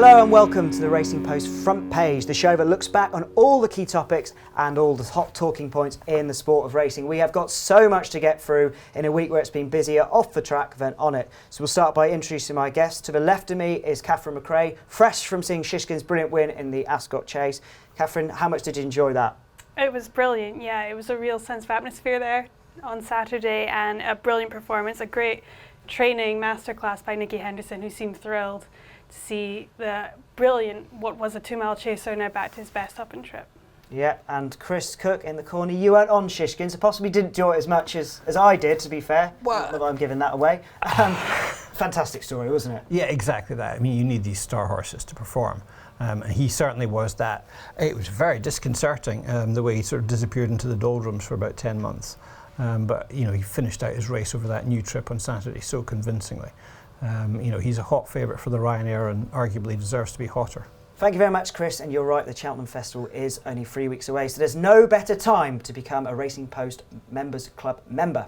Hello and welcome to the Racing Post Front Page, the show that looks back on all the key topics and all the hot talking points in the sport of racing. We have got so much to get through in a week where it's been busier off the track than on it. So we'll start by introducing my guest. To the left of me is Catherine Macrae, fresh from seeing Shishkin's brilliant win in the Ascot Chase. Catherine, how much did you enjoy that? It was brilliant, yeah. It was a real sense of atmosphere there on Saturday and a brilliant performance, a great training masterclass by Nicky Henderson, who seemed thrilled to see the brilliant, what was a 2-mile chaser, now back to his best up and trip. Yeah, and Chris Cook in the corner. You weren't on Shishkin, so possibly didn't enjoy it as much as I did, to be fair. Well, not that I'm giving that away. Fantastic story, wasn't it? Yeah, exactly that. I mean, you need these star horses to perform. And he certainly was that. It was very disconcerting, the way he sort of disappeared into the doldrums for about 10 months. But, you know, he finished out his race over that new trip on Saturday so convincingly. You know, he's a hot favourite for the Ryanair and arguably deserves to be hotter. Thank you very much, Chris, and you're right, the Cheltenham Festival is only 3 weeks away, so there's no better time to become a Racing Post Members Club member.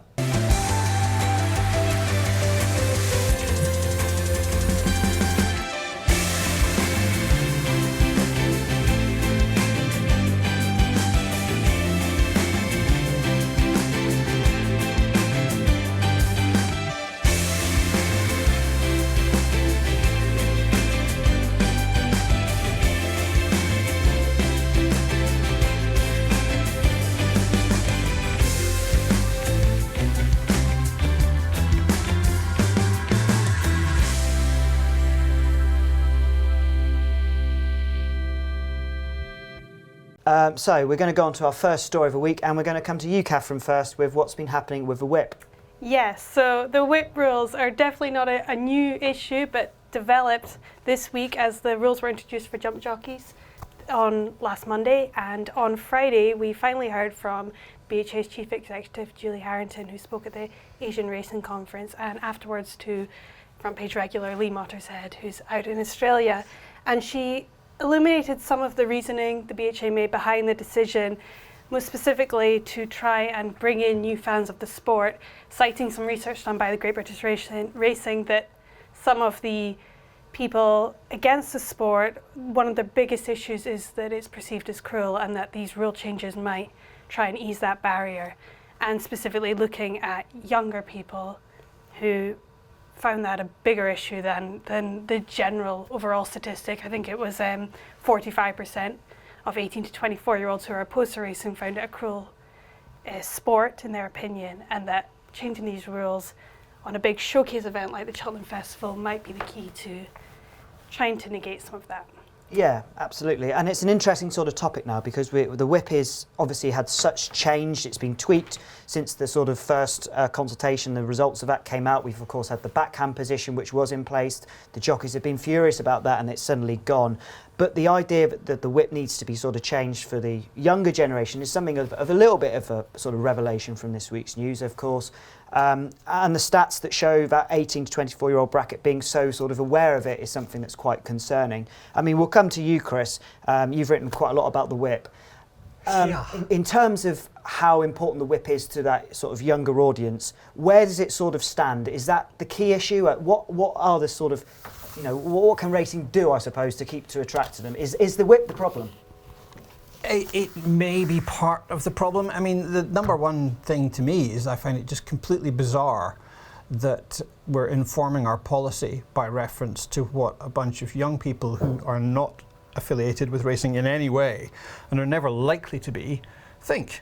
So we're going to go on to our first story of the week, and we're going to come to you, Catherine, first with what's been happening with the whip. Yes, so the whip rules are definitely not a new issue, but developed this week as the rules were introduced for jump jockeys on last Monday. And on Friday, we finally heard from BHA's Chief Executive, Julie Harrington, who spoke at the Asian Racing Conference, and afterwards to Front Page regular Lee Mottershead, who's out in Australia. And she illuminated some of the reasoning the BHA made behind the decision, most specifically to try and bring in new fans of the sport, citing some research done by the Great British Racing that some of the people against the sport, one of the biggest issues is that it's perceived as cruel, and that these rule changes might try and ease that barrier, and specifically looking at younger people who found that a bigger issue than the general overall statistic. I think it was 45% of 18 to 24-year-olds who are opposed to racing found it a cruel sport in their opinion, and that changing these rules on a big showcase event like the Cheltenham Festival might be the key to trying to negate some of that. Yeah, absolutely. And it's an interesting sort of topic now, because the whip is obviously had such change. It's been tweaked since the sort of first consultation. The results of that came out. We've, of course, had the backhand position, which was in place. The jockeys have been furious about that, and it's suddenly gone. But the idea that the whip needs to be sort of changed for the younger generation is something of a little bit of a sort of revelation from this week's news, of course. And the stats that show that 18 to 24-year-old bracket being so sort of aware of it is something that's quite concerning. I mean, we'll come to you, Chris. You've written quite a lot about the whip. In terms of how important the whip is to that sort of younger audience, where does it sort of stand? Is that the key issue? What are the sort of, you know, what can racing do, I suppose, to attract to them? Is the whip the problem? It may be part of the problem. I mean, the number one thing to me is I find it just completely bizarre that we're informing our policy by reference to what a bunch of young people who are not affiliated with racing in any way and are never likely to be think.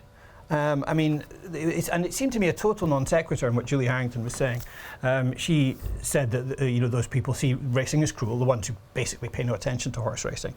I mean, it seemed to me a total non sequitur in what Julie Harrington was saying. She said that you know, those people see racing as cruel, the ones who basically pay no attention to horse racing,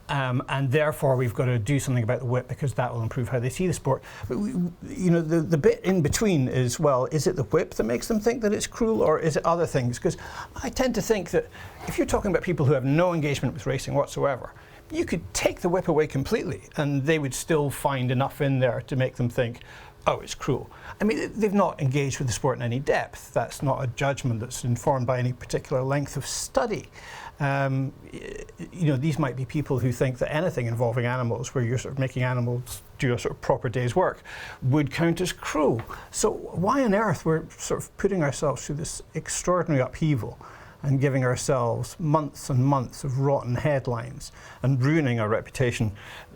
and therefore we've got to do something about the whip because that will improve how they see the sport. But you know, the bit in between is, well, is it the whip that makes them think that it's cruel, or is it other things? Because I tend to think that if you're talking about people who have no engagement with racing whatsoever, you could take the whip away completely and they would still find enough in there to make them think, oh, it's cruel. I mean, they've not engaged with the sport in any depth. That's not a judgment that's informed by any particular length of study. You know, these might be people who think that anything involving animals, where you're sort of making animals do a sort of proper day's work, would count as cruel. So why on earth we're sort of putting ourselves through this extraordinary upheaval and giving ourselves months and months of rotten headlines and ruining our reputation,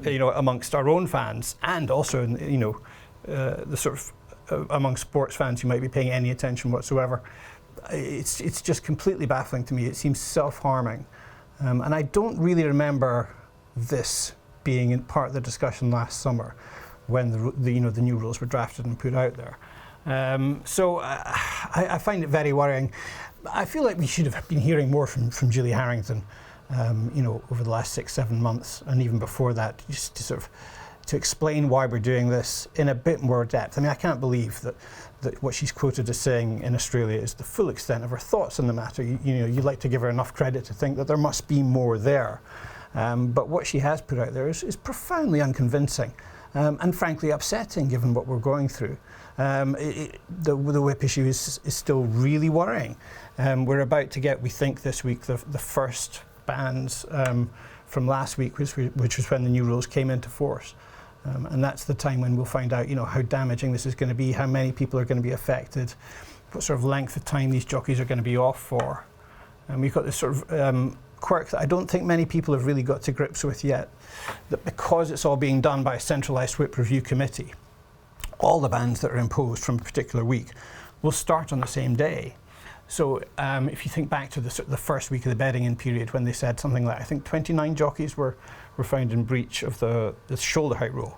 amongst our own fans and also, the sort of among sports fans who might be paying any attention whatsoever. It's just completely baffling to me. It seems self-harming, and I don't really remember this being in part of the discussion last summer when the new rules were drafted and put out there. So I find it very worrying. I feel like we should have been hearing more from Julie Harrington, over the last 6-7 months, and even before that, just to explain why we're doing this in a bit more depth. I mean, I can't believe that what she's quoted as saying in Australia is the full extent of her thoughts on the matter. You'd like to give her enough credit to think that there must be more there. But what she has put out there is profoundly unconvincing and frankly upsetting given what we're going through. The whip issue is still really worrying. We're about to get, we think this week, the first bans from last week, which was when the new rules came into force. And that's the time when we'll find out, how damaging this is going to be, how many people are going to be affected, what sort of length of time these jockeys are going to be off for. And we've got this sort of quirk that I don't think many people have really got to grips with yet, that because it's all being done by a centralised whip review committee, all the bans that are imposed from a particular week will start on the same day. So if you think back to the first week of the bedding-in period when they said something like, I think 29 jockeys were found in breach of the shoulder height rule.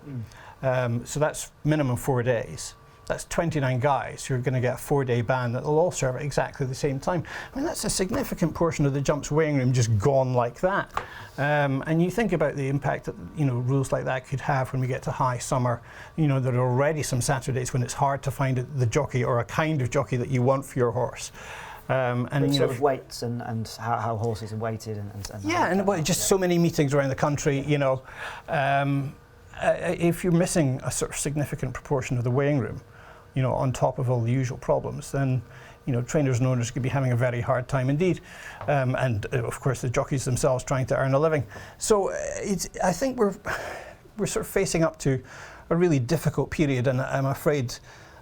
So that's minimum 4 days. That's 29 guys who are going to get a 4-day ban that will all serve at exactly the same time. I mean, that's a significant portion of the jumps weighing room just gone like that. And you think about the impact that rules like that could have when we get to high summer. There are already some Saturdays when it's hard to find the jockey or a kind of jockey that you want for your horse. And sort of weights and how horses are weighted and so many meetings around the country. If you're missing a sort of significant proportion of the weighing room, on top of all the usual problems, then trainers and owners could be having a very hard time indeed, and of course the jockeys themselves trying to earn a living. So I think we're sort of facing up to a really difficult period, and I'm afraid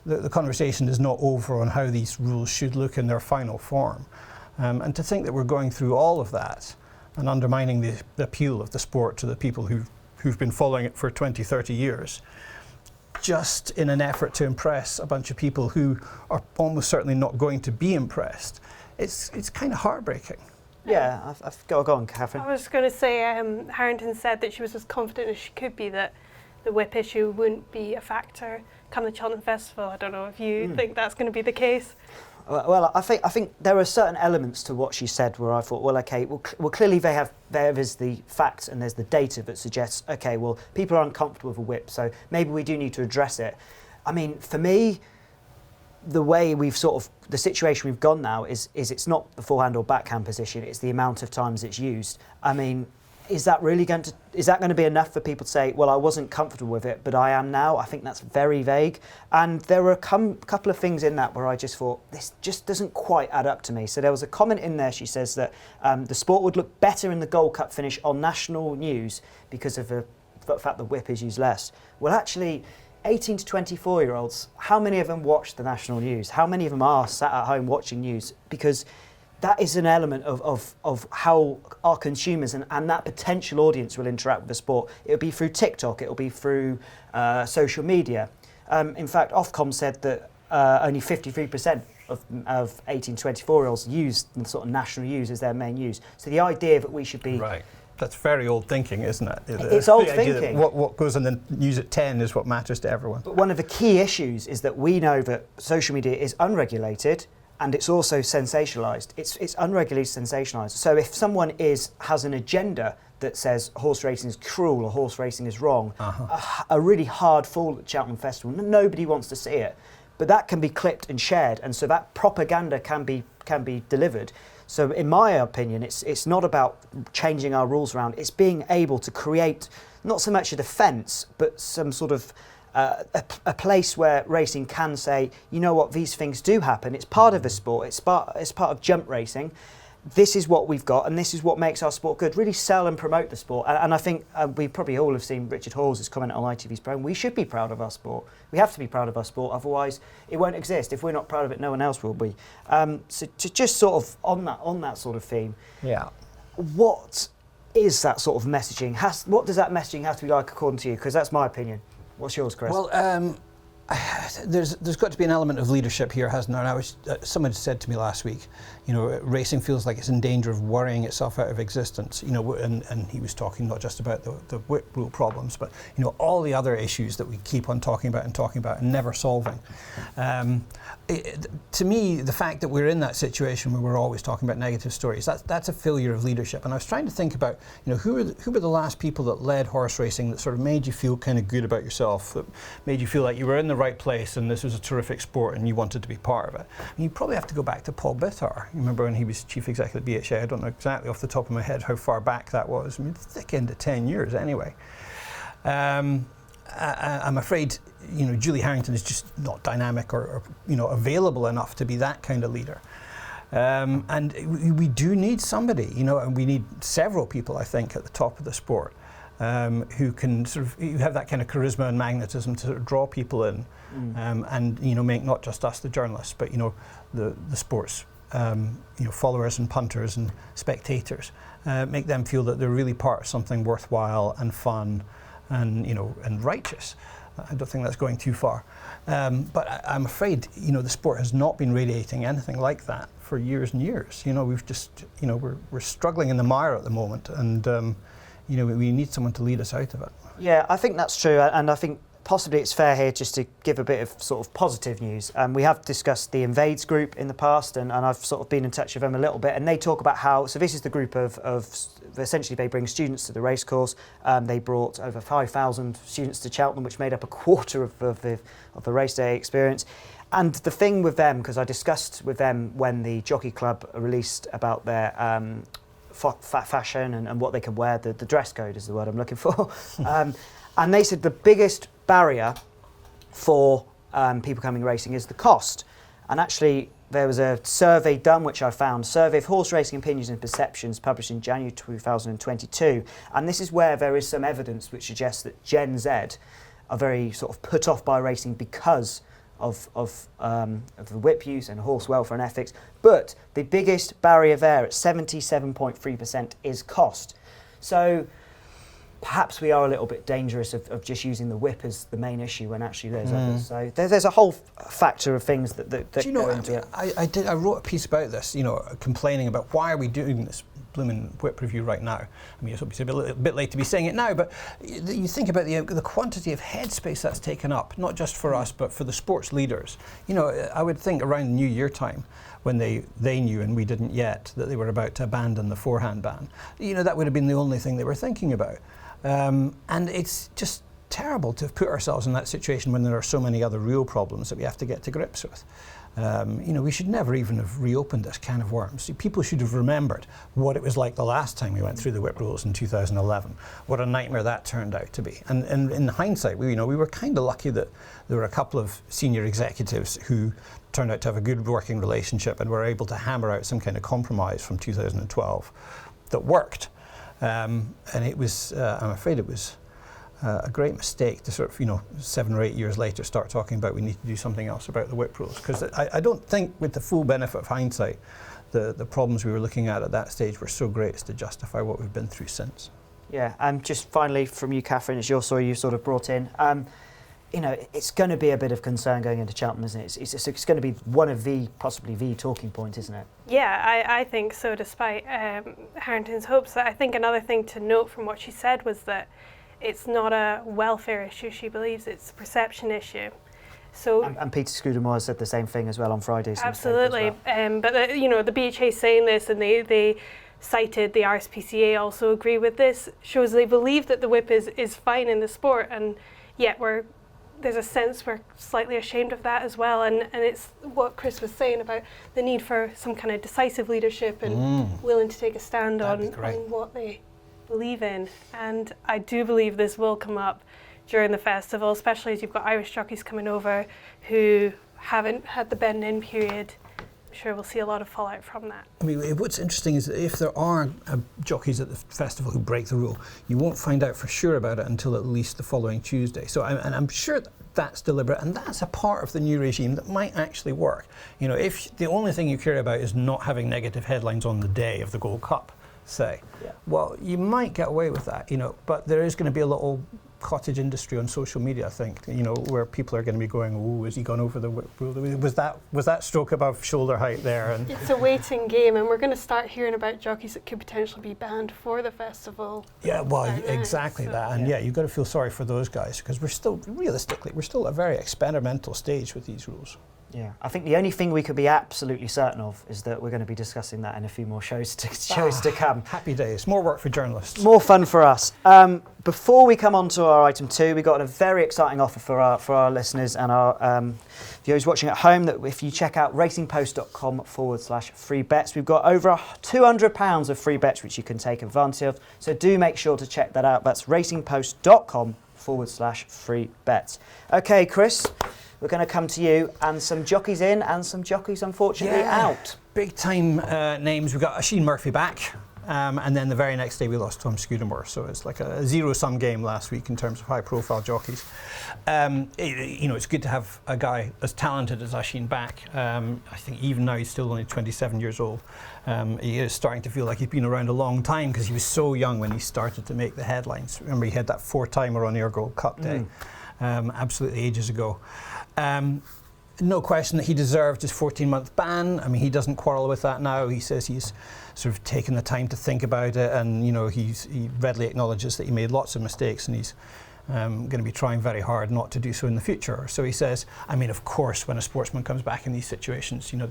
the conversation is not over on how these rules should look in their final form. And to think that we're going through all of that and undermining the appeal of the sport to the people who've been following it for 20, 30 years, just in an effort to impress a bunch of people who are almost certainly not going to be impressed, it's kind of heartbreaking. Yeah, go on, Catherine. I was going to say, Harrington said that she was as confident as she could be that the whip issue wouldn't be a factor come the Cheltenham Festival. I don't know if you think that's going to be the case. Well, I think there are certain elements to what she said where I thought, well, okay, well clearly there is the facts and there's the data that suggests, okay, well, people are uncomfortable with a whip, so maybe we do need to address it. I mean, for me, the way the situation we've gone now is it's not the forehand or backhand position, it's the amount of times it's used. I mean, is that going to be enough for people to say, well, I wasn't comfortable with it, but I am now? I think that's very vague. And there were a couple of things in that where I just thought, this just doesn't quite add up to me. So there was a comment in there, she says that the sport would look better in the Gold Cup finish on national news because of the fact the whip is used less. Well, actually, 18 to 24-year-olds, how many of them watch the national news? How many of them are sat at home watching news? Because that is an element of how our consumers and that potential audience will interact with the sport. It'll be through TikTok, it'll be through social media. In fact, Ofcom said that only 53% of 18 to 24-year-olds use the sort of national news as their main news. So the idea that we should be... Right. That's very old thinking, isn't it? It's old thinking. What goes on the news at 10 is what matters to everyone. But one of the key issues is that we know that social media is unregulated, and it's also sensationalised. It's unregulated, sensationalised. So if someone has an agenda that says horse racing is cruel or horse racing is wrong, a really hard fall at Cheltenham Festival, nobody wants to see it. But that can be clipped and shared, and so that propaganda can be delivered. So in my opinion, it's not about changing our rules around. It's being able to create not so much a defence, but some sort of a place where racing can say, you know what, these things do happen. It's part of the sport. It's part of jump racing. this is what we've got and this is what makes our sport good. Really sell and promote the sport. And I think we probably all have seen Richard Hawes' comment on ITV's programme. We should be proud of our sport. We have to be proud of our sport, otherwise it won't exist. If we're not proud of it, no one else will be. So to just sort of on that sort of theme, what is that sort of messaging? What does that messaging have to be like according to you? Because that's my opinion. What's yours, Chris? Well, there's got to be an element of leadership here, hasn't there? And someone said to me last week, racing feels like it's in danger of worrying itself out of existence. And he was talking not just about the whip rule problems, but all the other issues that we keep on talking about and never solving. To me, the fact that we're in that situation where we're always talking about negative stories, that's a failure of leadership. And I was trying to think about, who were the last people that led horse racing that sort of made you feel kind of good about yourself, that made you feel like you were in the right place and this was a terrific sport and you wanted to be part of it. And you probably have to go back to Paul Bitter. You remember when he was chief executive at BHA? I don't know exactly off the top of my head how far back that was. I mean, thick into 10 years anyway. I'm afraid, Julie Harrington is just not dynamic or available enough to be that kind of leader. And we do need somebody, and we need several people, I think, at the top of the sport. Who can who have that kind of charisma and magnetism to sort of draw people in, and make not just us the journalists, but the sports followers and punters and spectators, make them feel that they're really part of something worthwhile and fun, and righteous. I don't think that's going too far, but I'm afraid the sport has not been radiating anything like that for years and years. We've just we're struggling in the mire at the moment, and we need someone to lead us out of it. Yeah, I think that's true, and I think possibly it's fair here just to give a bit of sort of positive news. We have discussed the Invades group in the past, and I've sort of been in touch with them a little bit, and they talk about how, so this is the group of essentially they bring students to the racecourse. They brought over 5,000 students to Cheltenham, which made up a quarter of the race day experience. And the thing with them, because I discussed with them when the Jockey Club released about their fashion and what they can wear, the dress code is the word I'm looking for. And they said the biggest barrier for people coming racing is the cost. And actually, there was a survey done, which I found, Survey of Horse Racing Opinions and Perceptions, published in January 2022. And this is where there is some evidence which suggests that Gen Z are very sort of put off by racing because of the whip use and horse welfare and ethics. But the biggest barrier there at 77.3% is cost. So perhaps we are a little bit dangerous of just using the whip as the main issue when actually there's others. So there's a whole factor of things that go into it. I wrote a piece about this, complaining about why are we doing this blooming whip review right now. I mean, it's obviously a bit late to be saying it now, but you think about the quantity of headspace that's taken up, not just for us, but for the sports leaders. I would think around New Year time, when they knew and we didn't yet that they were about to abandon the forehand ban, that would have been the only thing they were thinking about. And it's just terrible to have put ourselves in that situation when there are so many other real problems that we have to get to grips with. We should never even have reopened this can of worms. People should have remembered what it was like the last time we went through the whip rules in 2011, what a nightmare that turned out to be. And in hindsight, we were kind of lucky that there were a couple of senior executives who turned out to have a good working relationship and were able to hammer out some kind of compromise from 2012 that worked. And it was, I'm afraid it was a great mistake to sort of, 7 or 8 years later start talking about we need to do something else about the whip rules. Because I don't think, with the full benefit of hindsight, the problems we were looking at that stage were so great as to justify what we've been through since. Yeah, and just finally from you, Catherine, it's your story you sort of brought in. It's going to be a bit of concern going into Cheltenham, isn't it? It's going to be one of possibly the talking point, isn't it? Yeah, I think so, despite Harrington's hopes. I think another thing to note from what she said was that it's not a welfare issue, she believes, it's a perception issue. So, and Peter Scudamore said the same thing as well on Friday. Absolutely, well. But the BHA saying this, and they cited the RSPCA also agree with this, shows they believe that the whip is fine in the sport, and yet there's a sense we're slightly ashamed of that as well, and it's what Chris was saying about the need for some kind of decisive leadership and willing to take a stand on what they believe in. And I do believe this will come up during the festival, especially as you've got Irish jockeys coming over who haven't had the bend-in period sure we'll see a lot of fallout from that. I mean, what's interesting is that if there are jockeys at the festival who break the rule, you won't find out for sure about it until at least the following Tuesday. So, I'm sure that's deliberate, and that's a part of the new regime that might actually work. You know, if the only thing you care about is not having negative headlines on the day of the Gold Cup, say, well, you might get away with that, you know, but there is going to be a little cottage industry on social media, I think, you know, where people are going to be going, oh, has he gone over the rule? Was that stroke above shoulder height there? And it's a waiting game, and we're going to start hearing about jockeys that could potentially be banned for the festival. Yeah, well, exactly that. And you've got to feel sorry for those guys, because we're still at a very experimental stage with these rules. Yeah, I think the only thing we could be absolutely certain of is that we're going to be discussing that in a few more shows to come. Happy days. More work for journalists. More fun for us. Before we come on to our item 2, we've got a very exciting offer for our listeners and our viewers watching at home, that if you check out racingpost.com/free bets, we've got over £200 of free bets which you can take advantage of. So do make sure to check that out. That's racingpost.com/free bets. Okay, Chris. We're going to come to you, and some jockeys in and some jockeys unfortunately out. Big time names. We've got Oisin Murphy back, and then the very next day we lost Tom Scudamore. So it's like a zero-sum game last week in terms of high-profile jockeys. It's good to have a guy as talented as Oisin back. I think even now he's still only 27 years old. He is starting to feel like he's been around a long time, because he was so young when he started to make the headlines. Remember, he had that 4-timer on Ayr Gold Cup day. Absolutely ages ago. No question that he deserved his 14-month ban. I mean, he doesn't quarrel with that now. He says he's sort of taken the time to think about it, and you know, he readily acknowledges that he made lots of mistakes, and he's going to be trying very hard not to do so in the future. So he says, I mean, of course, when a sportsman comes back in these situations, you know,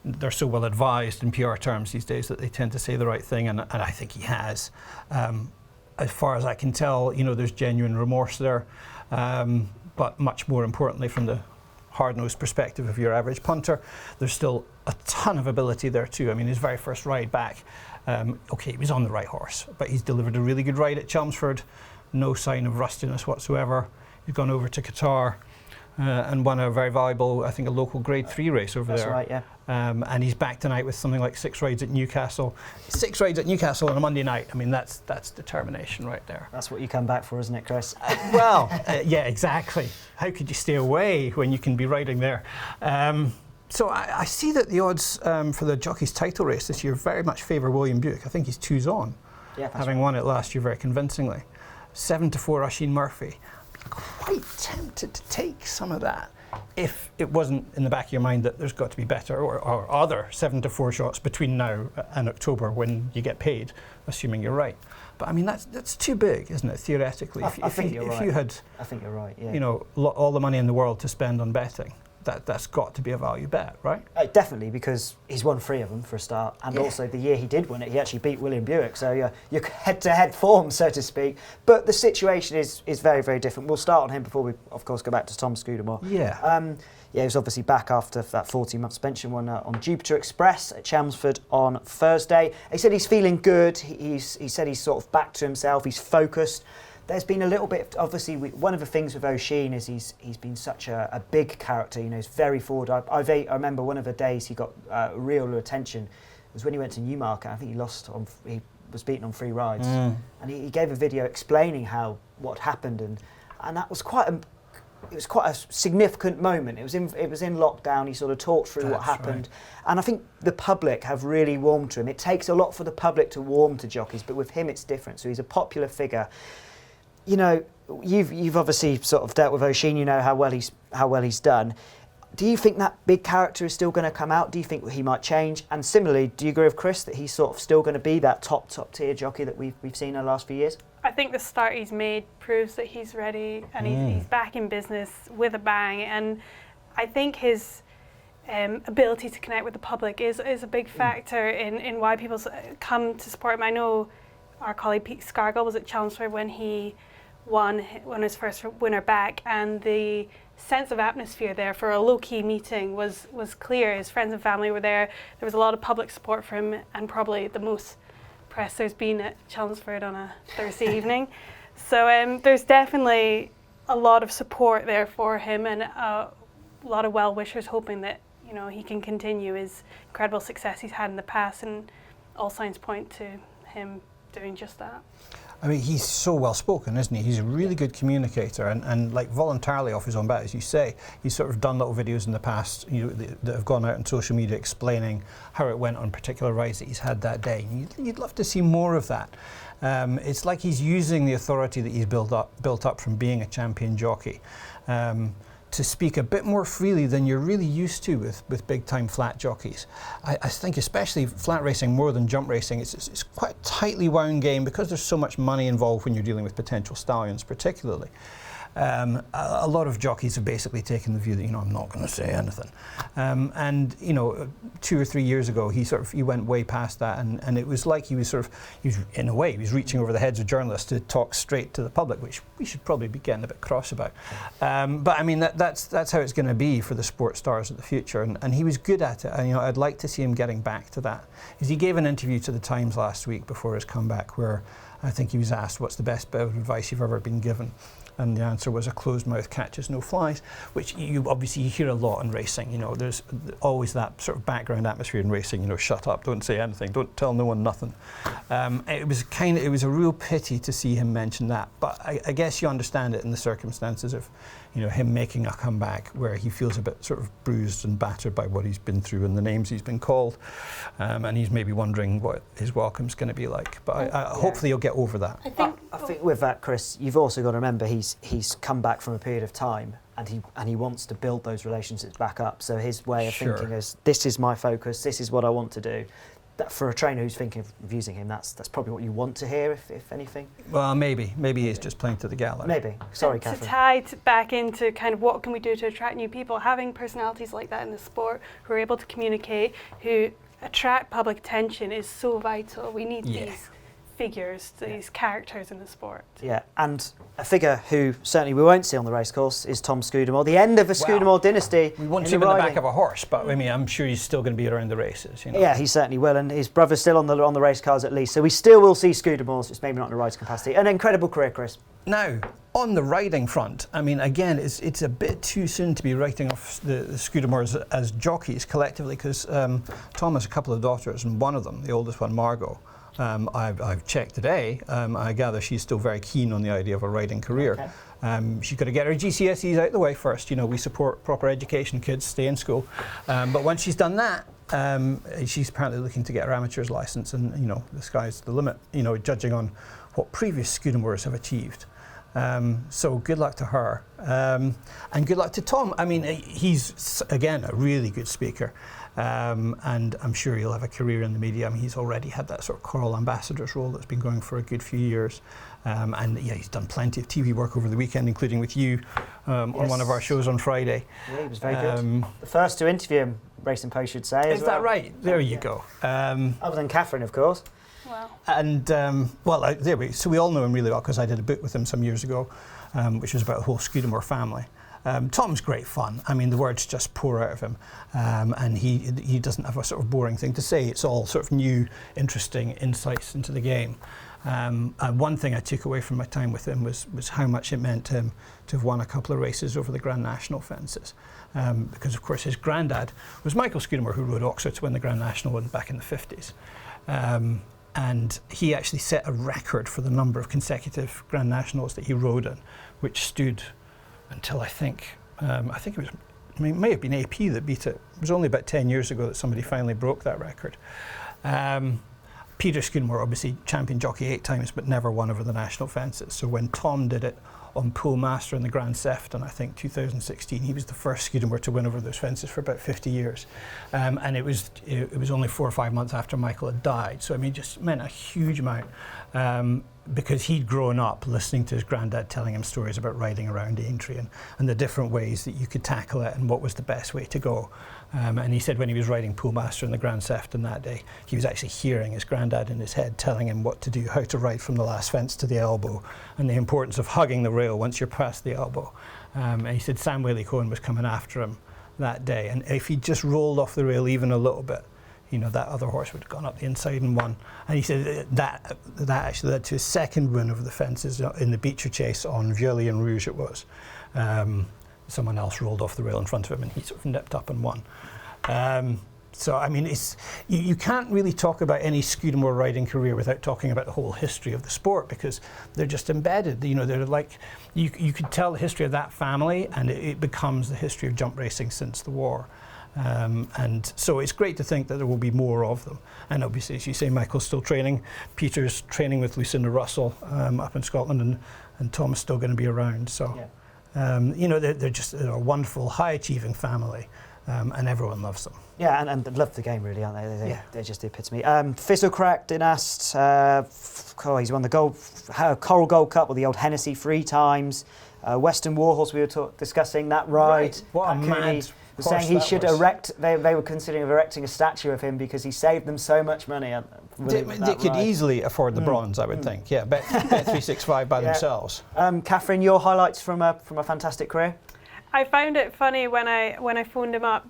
they're so well advised in PR terms these days that they tend to say the right thing, and I think he has. As far as I can tell, you know, there's genuine remorse there. But much more importantly, from the hard-nosed perspective of your average punter, there's still a ton of ability there too. I mean, his very first ride back, he was on the right horse, but he's delivered a really good ride at Chelmsford, no sign of rustiness whatsoever. He's gone over to Qatar and won a very valuable, I think, a local Grade 3 race over there. That's right, yeah. And he's back tonight with something like 6 rides at Newcastle. 6 rides at Newcastle on a Monday night. I mean, that's determination right there. That's what you come back for, isn't it, Chris? Yeah, exactly. How could you stay away when you can be riding there? So I see that the odds for the jockey's title race this year very much favour William Buick. I think he's 2's on, having won it last year very convincingly. 7-4 Oisin Murphy. Quite tempted to take some of that if it wasn't in the back of your mind that there's got to be better or other 7-4 shots between now and October when you get paid, assuming you're right. But I mean, that's too big, isn't it, theoretically? I think you're right. If you had, I think you're right, yeah. you know, all the money in the world to spend on betting, that's got to be a value bet, right? Definitely, because he's won 3 of them for a start, and also the year he did win it, he actually beat William Buick, so you're head-to-head form, so to speak. But the situation is very, very different. We'll start on him before we, of course, go back to Tom Scudamore. Yeah. He was obviously back after that 14-month suspension, won on Jupiter Express at Chelmsford on Thursday. He said he's feeling good. He said he's sort of back to himself. He's focused. There's been a little bit, obviously, one of the things with Oisin is he's been such a big character. You know, he's very forward. I remember one of the days he got real attention was when he went to Newmarket. I think he was beaten on 3 rides, and he gave a video explaining what happened, and that was quite a significant moment. It was in lockdown. He sort of talked through what happened, and I think the public have really warmed to him. It takes a lot for the public to warm to jockeys, but with him it's different. So he's a popular figure. You know, you've obviously sort of dealt with Oisin. You know how well he's done. Do you think that big character is still going to come out? Do you think he might change? And similarly, do you agree with Chris that he's sort of still going to be that top tier jockey that we've seen in the last few years? I think the start he's made proves that he's ready, and he's back in business with a bang. And I think his ability to connect with the public is a big factor in why people come to support him. I know our colleague Pete Scargill was at Chelmsford when he won his first winner back, and the sense of atmosphere there for a low-key meeting was clear. His friends and family were there. There was a lot of public support for him, and probably the most press there's been at Chelmsford on a Thursday evening. So there's definitely a lot of support there for him, and a lot of well-wishers hoping that you know, he can continue his incredible success he's had in the past, and all signs point to him doing just that. I mean, he's so well spoken, isn't he? He's a really good communicator, and like voluntarily off his own bat, as you say, he's sort of done little videos in the past, you know, that have gone out on social media explaining how it went on particular rides that he's had that day. And you'd love to see more of that. It's like he's using the authority that he's built up from being a champion jockey to speak a bit more freely than you're really used to with big-time flat jockeys. I think especially flat racing more than jump racing, it's quite a tightly wound game because there's so much money involved when you're dealing with potential stallions particularly. A lot of jockeys have basically taken the view that, you know, I'm not going to say anything. And, you know, 2 or 3 years ago, he went way past that, and it was like he was in a way, he was reaching over the heads of journalists to talk straight to the public, which we should probably be getting a bit cross about. But I mean, that's how it's going to be for the sports stars of the future, and he was good at it. And, you know, I'd like to see him getting back to that. Because he gave an interview to the Times last week before his comeback, where I think he was asked, what's the best bit of advice you've ever been given? And the answer was, a closed mouth catches no flies, which you obviously hear a lot in racing. You know, there's always that sort of background atmosphere in racing. You know, shut up, don't say anything, don't tell no one nothing. It was a real pity to see him mention that. But I guess you understand it in the circumstances of, you know, him making a comeback where he feels a bit sort of bruised and battered by what he's been through and the names he's been called, and he's maybe wondering what his welcome's going to be like. But hopefully he'll get over that. I think with that, Chris, you've also got to remember he's come back from a period of time, and he wants to build those relationships back up. So his way of thinking is, this is my focus, this is what I want to do. That for a trainer who's thinking of using him, that's probably what you want to hear, if anything. Well, maybe he's just playing to the gallery. Maybe. Sorry, to Catherine. tie back into kind of what can we do to attract new people, having personalities like that in the sport who are able to communicate, who attract public attention is so vital. We need these figures, these characters in the sport. Yeah, and a figure who certainly we won't see on the racecourse is Tom Scudamore, the end of a Scudamore dynasty. We won't see him in the back of a horse, but I mean, I'm sure he's still going to be around the races. You know? Yeah, he certainly will, and his brother's still on the race cars at least, so we still will see Scudamore, just maybe not in a rides capacity. An incredible career, Chris. Now, on the riding front, I mean, again, it's a bit too soon to be writing off the Scudamores as jockeys collectively, because Tom has a couple of daughters, and one of them, the oldest one, Margot, I've checked today. I gather she's still very keen on the idea of a riding career. Okay. She's got to get her GCSEs out the way first. You know, we support proper education, kids stay in school. But once she's done that, she's apparently looking to get her amateur's license, and you know, the sky's the limit. You know, judging on what previous Scudamores have achieved. So good luck to her, and good luck to Tom. I mean, he's again a really good speaker. And I'm sure he'll have a career in the media. I mean, he's already had that sort of choral ambassador's role that's been going for a good few years. And yeah, he's done plenty of TV work over the weekend, including with you on one of our shows on Friday. Yeah, he was very good. The first to interview him, Racing Post should say. Is that right? There you go. Other than Catherine, of course. Wow. And so we all know him really well because I did a book with him some years ago, which was about the whole Scudamore family. Tom's great fun. I mean, the words just pour out of him, and he doesn't have a sort of boring thing to say. It's all sort of new, interesting insights into the game. And one thing I took away from my time with him was how much it meant to him to have won a couple of races over the Grand National fences. Because, of course, his granddad was Michael Scudamore, who rode Oxford to win the Grand National back in the 50s. And he actually set a record for the number of consecutive Grand Nationals that he rode in, which stood until I think it was, I mean, it may have been AP that beat it. It was only about 10 years ago that somebody finally broke that record. Peter Scudamore, obviously champion jockey 8 times, but never won over the national fences. So when Tom did it on Pool Master in the Grand Sefton, I think 2016, he was the first Scudamore to win over those fences for about 50 years. And it was only 4 or 5 months after Michael had died. So I mean, just meant a huge amount. Because he'd grown up listening to his granddad telling him stories about riding around Aintree and the different ways that you could tackle it and what was the best way to go. And he said when he was riding Pool Master in the Grand Sefton that day, he was actually hearing his granddad in his head telling him what to do, how to ride from the last fence to the elbow, and the importance of hugging the rail once you're past the elbow. And he said Sam Whaley-Cohen was coming after him that day, and if he just rolled off the rail even a little bit, you know, that other horse would have gone up the inside and won. And he said that actually led to his second win over the fences in the Beecher Chase on Violi and Rouge it was. Someone else rolled off the rail in front of him and he sort of nipped up and won. So, I mean, you can't really talk about any Scudamore riding career without talking about the whole history of the sport, because they're just embedded. You know, they're like, you could tell the history of that family, and it becomes the history of jump racing since the war. And so it's great to think that there will be more of them. And obviously, as you say, Michael's still training. Peter's training with Lucinda Russell up in Scotland, and Tom's still going to be around. So, you know, they're just a wonderful, high-achieving family. And everyone loves them. Yeah, and love the game, really, aren't they? They're just the epitome. Fizzlecrack Dynast, he's won the Coral Gold Cup with the old Hennessy 3 times. Western Warhorse, we were discussing that ride. Right. What a mad was saying he should erect. They were considering erecting a statue of him because he saved them so much money. They could easily afford the bronze, I would think. Yeah, bet 365 by themselves. Catherine, your highlights from a fantastic career? I found it funny when I phoned him up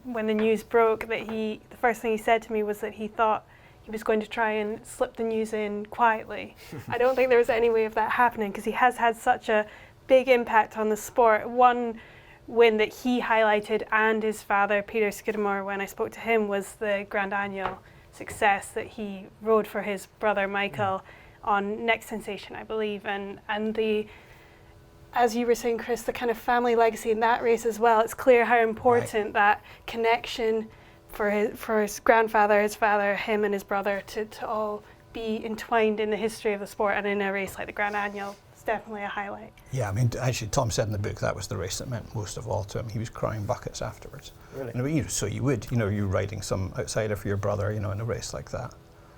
when the news broke that the first thing he said to me was that he thought he was going to try and slip the news in quietly. I don't think there was any way of that happening, because he has had such a big impact on the sport. One win that he highlighted, and his father, Peter Scudamore, when I spoke to him, was the Grand Annual success that he rode for his brother Michael on Next Sensation, I believe, and the, as you were saying, Chris, the kind of family legacy in that race as well. It's clear how important that connection for his grandfather, his father, him and his brother to all be entwined in the history of the sport, and in a race like the Grand Annual, it's definitely a highlight. Yeah, I mean, actually, Tom said in the book that was the race that meant most of all to him. He was crying buckets afterwards. Really? And, you know, so you would, you know, you're riding some outsider for your brother, you know, in a race like that.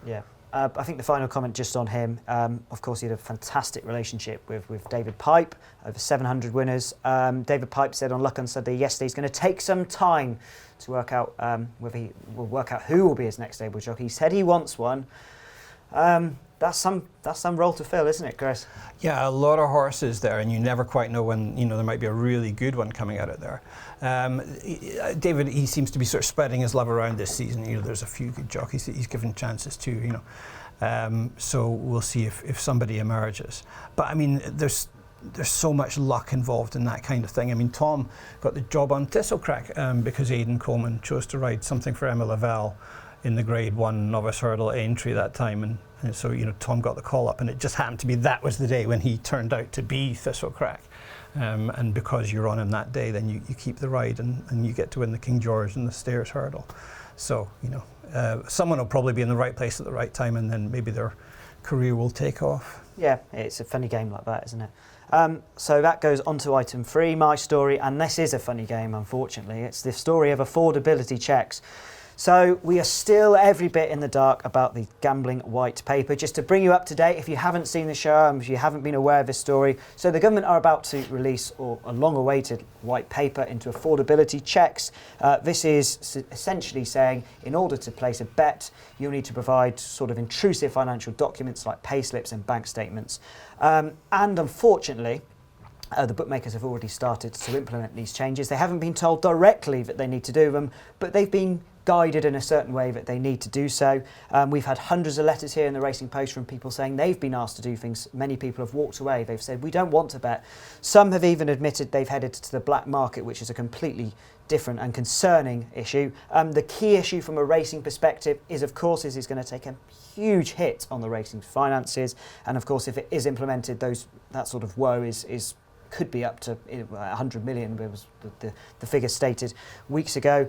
Yeah. I think the final comment just on him, of course he had a fantastic relationship with David Pipe, over 700 winners. David Pipe said on Luck on Sunday yesterday he's going to take some time to work out whether he will work out who will be his next stable jockey. He said he wants one. That's some role to fill, isn't it, Chris? Yeah, a lot of horses there, and you never quite know when, you know, there might be a really good one coming out of there. David, he seems to be sort of spreading his love around this season. You know, there's a few good jockeys that he's given chances to, you know. So we'll see if somebody emerges. But I mean, there's so much luck involved in that kind of thing. I mean, Tom got the job on Thistlecrack because Aidan Coleman chose to ride something for Emma Lavelle in the Grade 1 novice hurdle at Aintree that time, and so, you know, Tom got the call up, and it just happened to be that was the day when he turned out to be Thistlecrack. And because you're on him that day, then you keep the ride, and you get to win the King George and the Stairs hurdle. So, you know, someone will probably be in the right place at the right time, and then maybe their career will take off. Yeah, it's a funny game like that, isn't it? So that goes on to item 3, my story, and this is a funny game, unfortunately. It's the story of affordability checks. So we are still every bit in the dark about the gambling white paper. Just to bring you up to date, if you haven't seen the show, if you haven't been aware of this story, so the government are about to release a long-awaited white paper into affordability checks. This is essentially saying, in order to place a bet, you'll need to provide sort of intrusive financial documents like pay slips and bank statements. And unfortunately, the bookmakers have already started to implement these changes. They haven't been told directly that they need to do them, but they've been guided in a certain way that they need to do so. We've had hundreds of letters here in the Racing Post from people saying they've been asked to do things. Many people have walked away. They've said, we don't want to bet. Some have even admitted they've headed to the black market, which is a completely different and concerning issue. The key issue from a racing perspective is, of course, is going to take a huge hit on the racing's finances. And of course, if it is implemented, that sort of woe could be up to 100 million, was the figure stated weeks ago.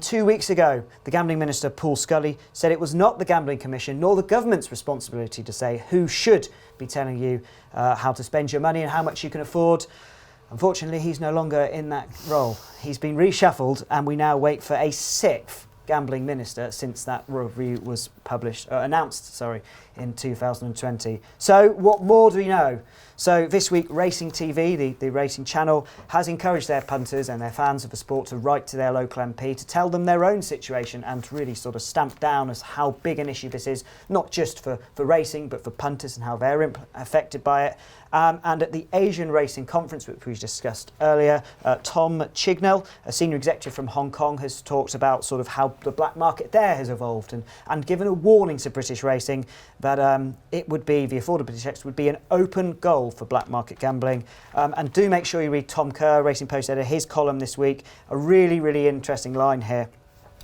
2 weeks ago, the Gambling Minister, Paul Scully, said it was not the Gambling Commission nor the government's responsibility to say who should be telling you how to spend your money and how much you can afford. Unfortunately, he's no longer in that role. He's been reshuffled, and we now wait for a 6th Gambling Minister since that review was announced in 2020. So what more do we know? So this week, Racing TV, the racing channel, has encouraged their punters and their fans of the sport to write to their local MP to tell them their own situation and to really sort of stamp down as how big an issue this is, not just for racing, but for punters and how they're affected by it. And at the Asian Racing Conference, which we discussed earlier, Tom Chignell, a senior executive from Hong Kong, has talked about sort of how the black market there has evolved and given a warning to British racing that the affordability checks would be an open goal Festival for black market gambling. And do make sure you read Tom Kerr, Racing Post editor, his column this week. A really, really interesting line here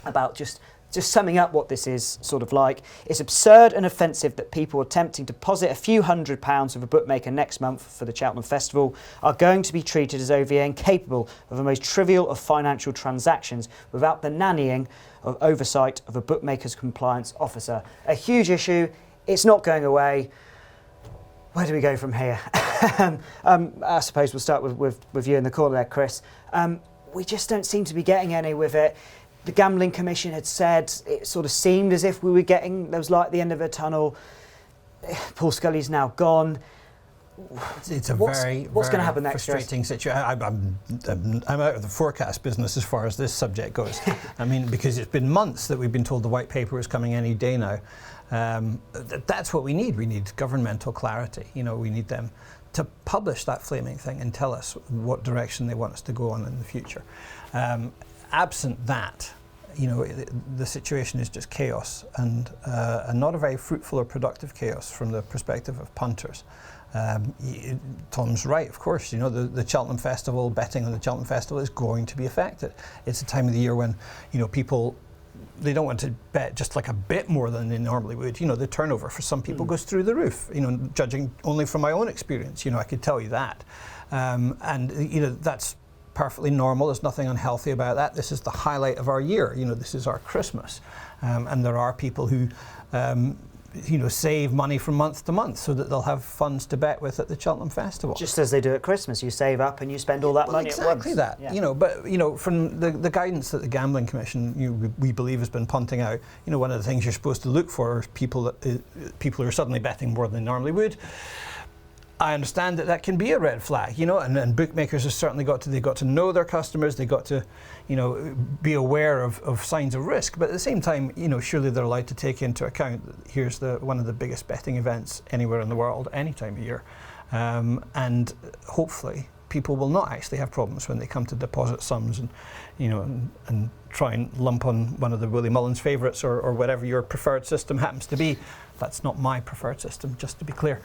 about just summing up what this is sort of like. It's absurd and offensive that people attempting to deposit a few £100s with a bookmaker next month for the Cheltenham Festival are going to be treated as though they are incapable of the most trivial of financial transactions without the nannying of oversight of a bookmaker's compliance officer. A huge issue. It's not going away. Where do we go from here? I suppose we'll start with you in the corner there, Chris. We just don't seem to be getting any with it. The Gambling Commission had said it sort of seemed as if we were getting, there was light at the end of a tunnel. Paul Scully's now gone. It's a what's very going to happen next? Frustrating situation. I'm out of the forecast business as far as this subject goes. I mean, because it's been months that we've been told the white paper is coming any day now. That's what we need. We need governmental clarity. You know, we need them to publish that flaming thing and tell us what direction they want us to go on in the future. Absent that, you know, the situation is just chaos and not a very fruitful or productive chaos from the perspective of punters. Tom's right, of course. You know, the Cheltenham Festival, betting on the Cheltenham Festival is going to be affected. It's a time of the year when, you know, people, they don't want to bet just like a bit more than they normally would. You know, the turnover for some people goes through the roof. You know, judging only from my own experience, you know, I could tell you that. And, you know, that's perfectly normal. There's nothing unhealthy about that. This is the highlight of our year. You know, this is our Christmas. And there are people who, you know, save money from month to month so that they'll have funds to bet with at the Cheltenham Festival. Just as they do at Christmas, you save up and you spend all that money at once. Exactly that. Yeah. You know, but you know, from the guidance that the Gambling Commission, we believe, has been punting out. You know, one of the things you're supposed to look for are people who are suddenly betting more than they normally would. I understand that can be a red flag, you know, and bookmakers have certainly got to know their customers. They got to, you know, be aware of signs of risk. But at the same time, you know, surely they're allowed to take into account that here's one of the biggest betting events anywhere in the world, any time of year, and hopefully people will not actually have problems when they come to deposit sums and, you know, and try and lump on one of the Willie Mullins favourites or whatever your preferred system happens to be. That's not my preferred system, just to be clear.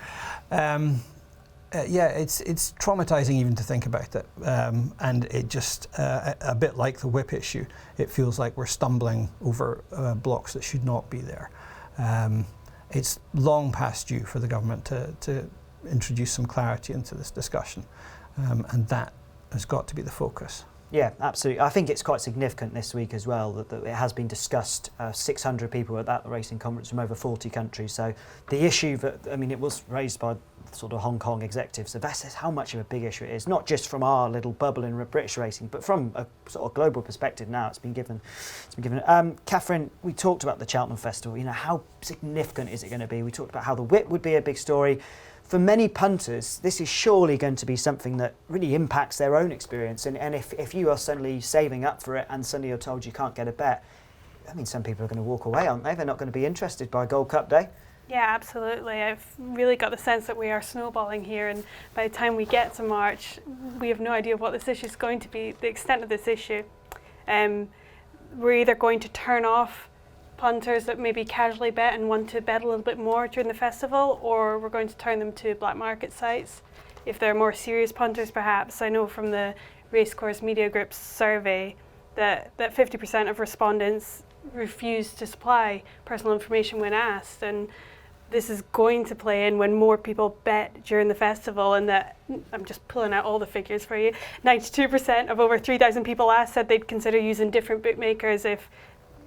Yeah, it's traumatising even to think about it, and it just a bit like the whip issue. It feels like we're stumbling over blocks that should not be there. It's long past due for the government to introduce some clarity into this discussion, and that has got to be the focus. Yeah, absolutely. I think it's quite significant this week as well that it has been discussed. 600 people at that racing conference from over 40 countries. So the issue that, I mean, it was raised by sort of Hong Kong executives. So that says how much of a big issue it is, not just from our little bubble in British racing, but from a sort of global perspective now. It's been given. Catherine, we talked about the Cheltenham Festival. You know, how significant is it going to be? We talked about how the whip would be a big story. For many punters, this is surely going to be something that really impacts their own experience. And if you are suddenly saving up for it and suddenly you're told you can't get a bet, I mean, some people are going to walk away, aren't they? They're not going to be interested by Gold Cup Day. Yeah, absolutely. I've really got the sense that we are snowballing here, and by the time we get to March, we have no idea what this issue is going to be, the extent of this issue. We're either going to turn off punters that maybe casually bet and want to bet a little bit more during the festival, or we're going to turn them to black market sites. If they're more serious punters, perhaps. I know from the Racecourse Media Group's survey that 50% of respondents refused to supply personal information when asked, and this is going to play in when more people bet during the festival. And that, I'm just pulling out all the figures for you, 92% of over 3,000 people asked said they'd consider using different bookmakers if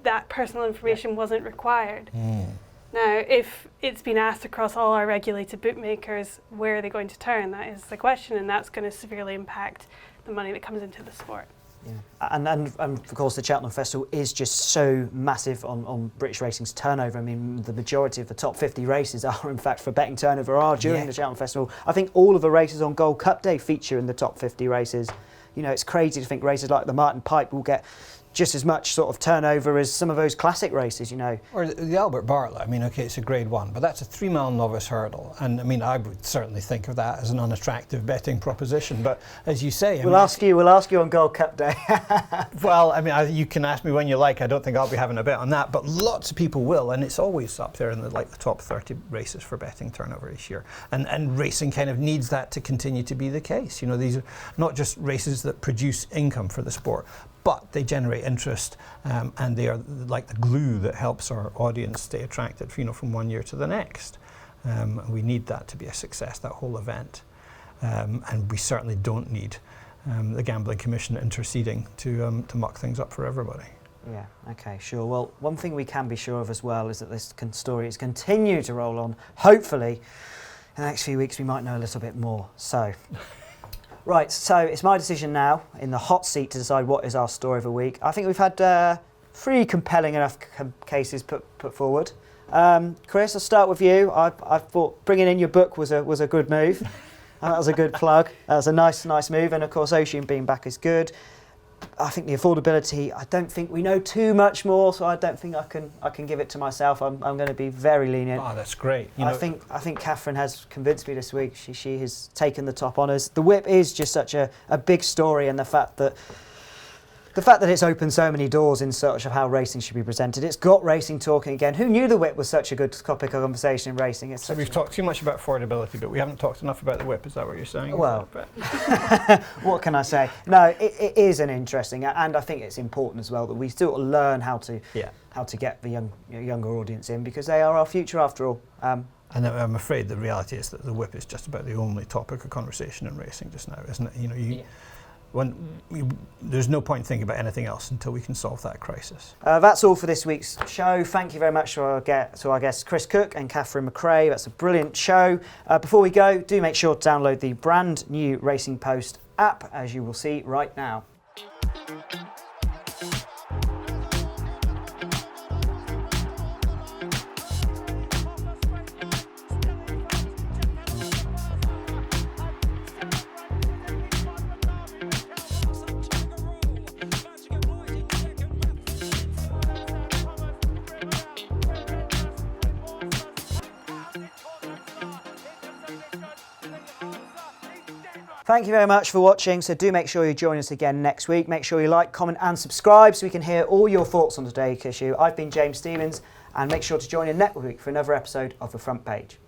that personal information wasn't required. Now, if it's been asked across all our regulated bookmakers, where are they going to turn? That is the question, and that's going to severely impact the money that comes into the sport. Yeah. And of course the Cheltenham Festival is just so massive on British racing's turnover. I mean, the majority of the top 50 races are in fact for betting turnover are during the Cheltenham Festival. I think all of the races on Gold Cup Day feature in the top 50 races. You know, it's crazy to think races like the Martin Pipe will get just as much sort of turnover as some of those classic races, you know. Or the Albert Bartlett, I mean, okay, it's a grade 1, but that's a 3-mile novice hurdle. And I mean, I would certainly think of that as an unattractive betting proposition. But as you say, We'll ask you on Gold Cup Day. well, I mean, you can ask me when you like. I don't think I'll be having a bet on that, but lots of people will, and it's always up there in the top 30 races for betting turnover each year. And racing kind of needs that to continue to be the case. You know, these are not just races that produce income for the sport, but they generate interest, and they are like the glue that helps our audience stay attracted, you know, from one year to the next. We need that to be a success, that whole event, and we certainly don't need the Gambling Commission interceding to muck things up for everybody. Yeah, okay, sure. Well, one thing we can be sure of as well is that this story is continue to roll on. Hopefully, in the next few weeks, we might know a little bit more. So. Right, so it's my decision now, in the hot seat, to decide what is our story of the week. I think we've had 3 compelling enough cases put forward. Chris, I'll start with you. I thought bringing in your book was a good move. That was a good plug. That was a nice move, and of course, Oisin being back is good. I think the affordability, I don't think we know too much more, so I don't think I can give it to myself. I'm going to be very lenient. Oh, that's great. I think Catherine has convinced me this week. She has taken the top honours. The whip is just such a big story, and the fact that it's opened so many doors in search of how racing should be presented. It's got racing talking again. Who knew the whip was such a good topic of conversation in racing? So we've talked too much about affordability, but we haven't talked enough about the whip. Is that what you're saying? Well, what can I say? No, it is an interesting, and I think it's important as well that we still learn how to get the younger audience in, because they are our future after all. And I'm afraid the reality is that the whip is just about the only topic of conversation in racing just now, isn't it? You know, there's no point thinking about anything else until we can solve that crisis. That's all for this week's show. Thank you very much to our guests Chris Cook and Catherine Macrae. That's a brilliant show. Before we go, do make sure to download the brand new Racing Post app, as you will see right now. Thank you very much for watching, so do make sure you join us again next week. Make sure you like, comment and subscribe so we can hear all your thoughts on today's issue. I've been James Stevens, and make sure to join in next week for another episode of The Front Page.